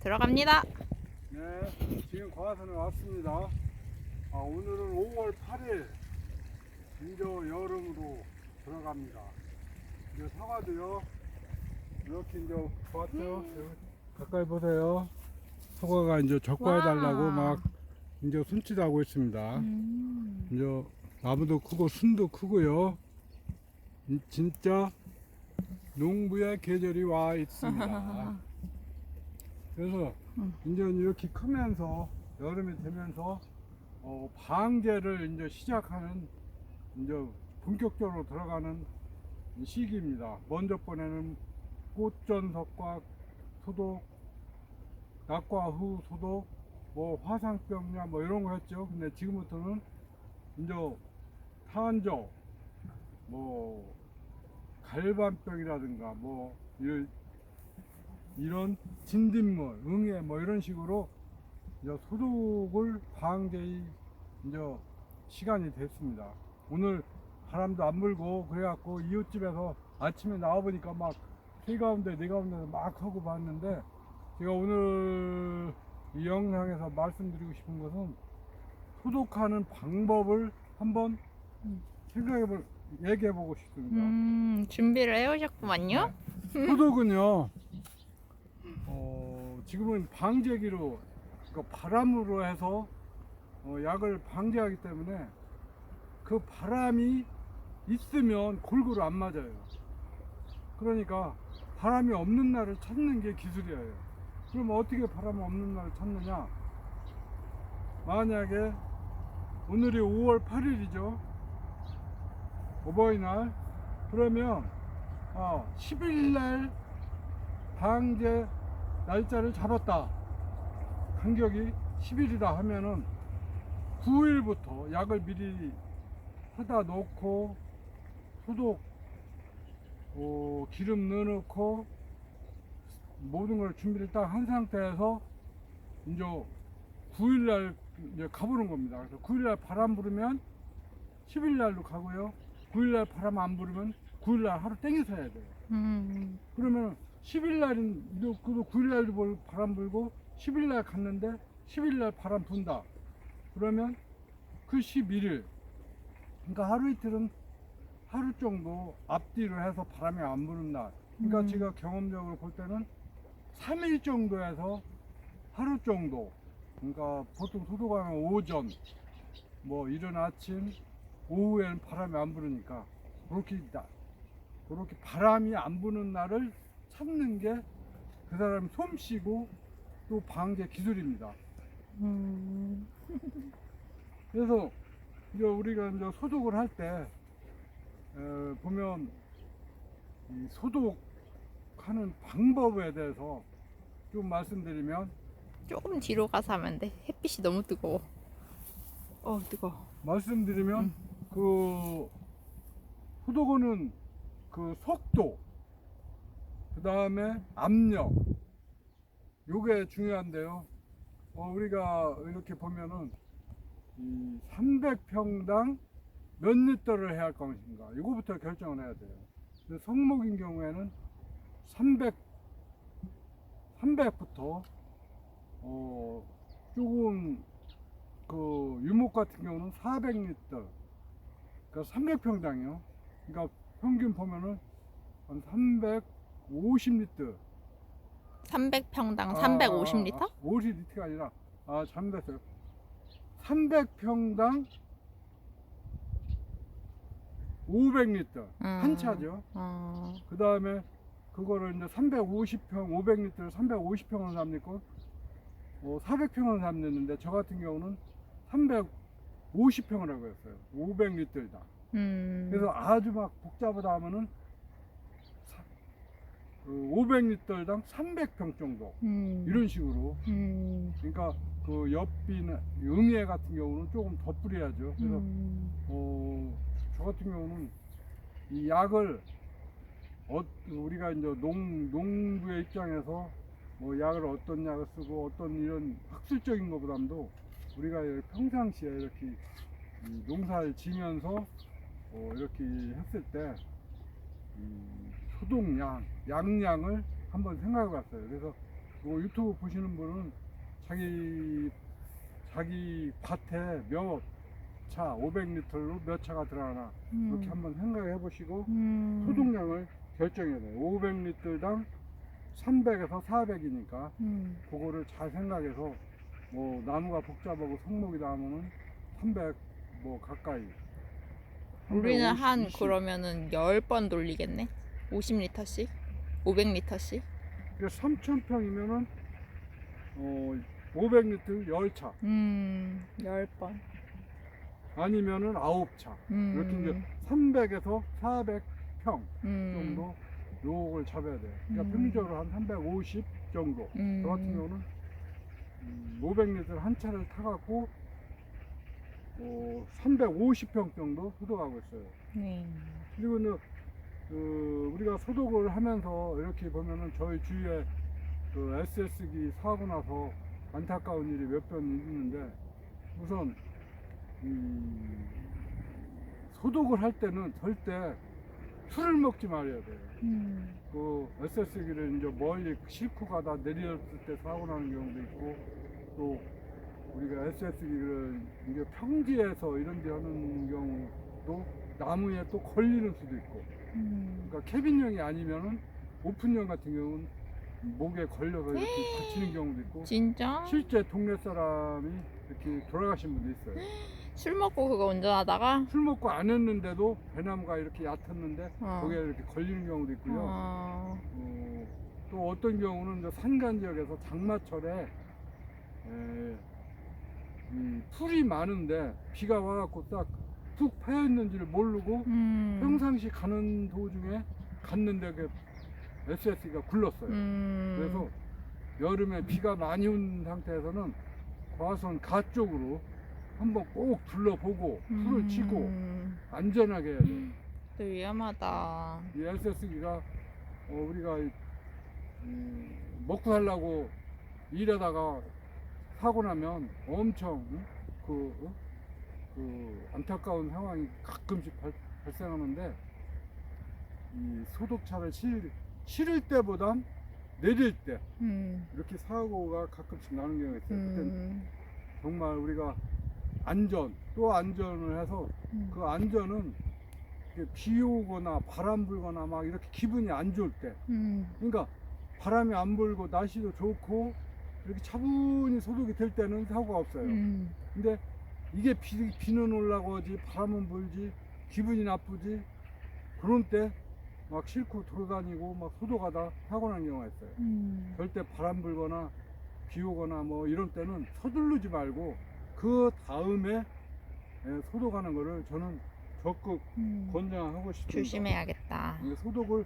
들어갑니다. 네, 지금 과수원에 왔습니다. 오늘은 5월 8일, 이제 여름으로 들어갑니다. 이제 사과도요, 이렇게 이제 봤죠? 가까이 보세요. 사과가 이제 적과해달라고 막 이제 순치하고 있습니다. 이제 나무도 크고 순도 크고요. 진짜 농부의 계절이 와 있습니다. 그래서 이제 이렇게 크면서 여름이 되면서 방제를 이제 시작하는 이제 본격적으로 들어가는 시기입니다. 먼저 번에는 꽃전석과 소독, 낙과 후 소독, 뭐 화상병이나 뭐 이런 거 했죠. 근데 지금부터는 이제 탄저, 뭐 갈반병이라든가 뭐 이런 진딧물, 응애 뭐 이런 식으로 이제 소독을 방제의 이제 시간이 됐습니다. 오늘 바람도 안 불고 그래갖고 이웃집에서 아침에 나와보니까 막 세 가운데 네 가운데서 막 하고 봤는데, 제가 오늘 이 영상에서 말씀드리고 싶은 것은 소독하는 방법을 한번 얘기해보고 싶습니다. 준비를 해오셨구만요. 네. 소독은요, 지금은 방제기로, 그러니까 바람으로 해서 약을 방제하기 때문에 그 바람이 있으면 골고루 안 맞아요. 그러니까 바람이 없는 날을 찾는 게 기술이에요. 그럼 어떻게 바람 없는 날을 찾느냐? 만약에 오늘이 5월 8일이죠. 어버이날. 그러면 10일날 방제 날짜를 잡았다. 간격이 10일이다 하면은 9일부터 약을 미리 사다 놓고 소독, 기름 넣어놓고 모든 걸 준비를 딱 한 상태에서 이제 9일날 이제 가보는 겁니다. 그래서 9일날 바람 불으면 10일날로 가고요. 9일날 바람 안 불으면 9일날 하루 땡겨서 해야 돼요. 그러면 10일날은 그도 9일날도 바람 불고 10일날 갔는데 10일날 바람 분다. 그러면 그 11일, 그러니까 하루 이틀은 하루 정도 앞뒤로 해서 바람이 안 부는 날. 그러니까 제가 경험적으로 볼 때는 3일 정도에서 하루 정도. 그러니까 보통 소독하면 오전, 뭐 이른 아침, 오후에는 바람이 안 부르니까 그렇게 바람이 안 부는 날을 찾는 게 그 사람 솜씨고 또 방제 기술입니다. 그래서 이제 우리가 이제 소독을 할 때 보면 이 소독하는 방법에 대해서 좀 말씀드리면, 조금 뒤로 가서 하면 돼. 햇빛이 너무 뜨거워. 뜨거워. 말씀드리면 그 소독은 그 속도, 그 다음에 압력, 요게 중요한데요. 우리가 이렇게 보면은 이 300평당 몇 리터를 해야 할 것인가, 이거부터 결정을 해야 돼요. 성목인 경우에는 300부터 조금 그 유목 같은 경우는 400리터, 그러니까 300평당이요. 그러니까 평균 보면은 한 350리터. 300평당 350리터? 50리터가 아니라 잘못했어요. 300평당 500리터 한 차죠. 그 다음에 그거를 이제 350평, 500리터를 350평을 담고 400평을 담는데, 저 같은 경우는 350평이라고 했어요. 500리터이다. 그래서 아주 막 복잡하다 하면은 500리터당 300평 정도, 이런 식으로. 그러니까 그 엽비나 응애 같은 경우는 조금 더 뿌려야죠. 그래서 저 같은 경우는 이 약을 우리가 이제 농부의 입장에서 뭐 약을 어떤 약을 쓰고 어떤 이런 학술적인 것보다도 우리가 평상시에 이렇게 농사를 지면서 이렇게 했을 때 소독량, 양량을 한번 생각해 봤어요. 그래서 뭐 유튜브 보시는 분은 자기 밭에 몇 차, 500리터로 몇 차가 들어가나 이렇게 한번 생각해 보시고 소독량을 결정해야 돼요. 500리터당 300에서 400이니까 그거를 잘 생각해서 뭐 나무가 복잡하고 성목이다 하면은 300 뭐 가까이. 우리는 350, 한 20. 그러면은 10번 돌리겠네. 50리터씩? 500리터씩? 3,000평이면은 500리터 10차 10번. 아니면은 9차 이렇게 이제 300에서 400평 정도 요걸 잡아야 돼요. 그러니까 평균적으로 한 350 정도. 저 같은 경우는 500리터 한 차를 타갖고 350평 정도 소독하고 있어요. 그리고 이제 우리가 소독을 하면서 이렇게 보면은 저희 주위에 그 SS기 사고 나서 안타까운 일이 몇 번 있는데 우선 소독을 할 때는 절대 술을 먹지 말아야 돼요. 그 SS기를 이제 멀리 싣고 가다 내렸을 때 사고 나는 경우도 있고 또 우리가 SS기를 이제 평지에서 이런 데 하는 경우도 나무에 또 걸리는 수도 있고 그러니까 캐빈형이 아니면은 오픈형 같은 경우는 목에 걸려서 이렇게 다치는 경우도 있고 진짜? 실제 동네 사람이 이렇게 돌아가신 분도 있어요. 술 먹고 그거 운전하다가? 술 먹고 안 했는데도 배나무가 이렇게 얕았는데 어. 거기에 이렇게 걸리는 경우도 있고요. 어. 또 어떤 경우는 이제 산간 지역에서 장마철에 이 풀이 많은데 비가 와갖고 딱 푹 패여 있는지를 모르고 평상시 가는 도중에 갔는데 그 SS기가 굴렀어요. 그래서 여름에 비가 많이 온 상태에서는 과수원 가 쪽으로 한번 꼭 둘러보고 풀을 치고 안전하게 해야 돼요. 또 위험하다. 이 SS기가 우리가 먹고 살라고 일하다가 사고 나면 엄청 그 안타까운 상황이 가끔씩 발생하는데 이 소독차를 실을 때보단 내릴 때 이렇게 사고가 가끔씩 나는 경우가 있어요. 그때 정말 우리가 안전을 해서 그 안전은 비 오거나 바람 불거나 막 이렇게 기분이 안 좋을 때 그러니까 바람이 안 불고 날씨도 좋고 이렇게 차분히 소독이 될 때는 사고가 없어요. 근데 이게 비는 올라오지 바람은 불지 기분이 나쁘지 그런 때 막 싣고 돌아다니고 막 소독하다 사고 난 경우가 있어요. 절대 바람 불거나 비 오거나 뭐 이런 때는 서두르지 말고 그 다음에 소독하는 거를 저는 적극 권장하고 싶습니다. 조심해야겠다. 소독을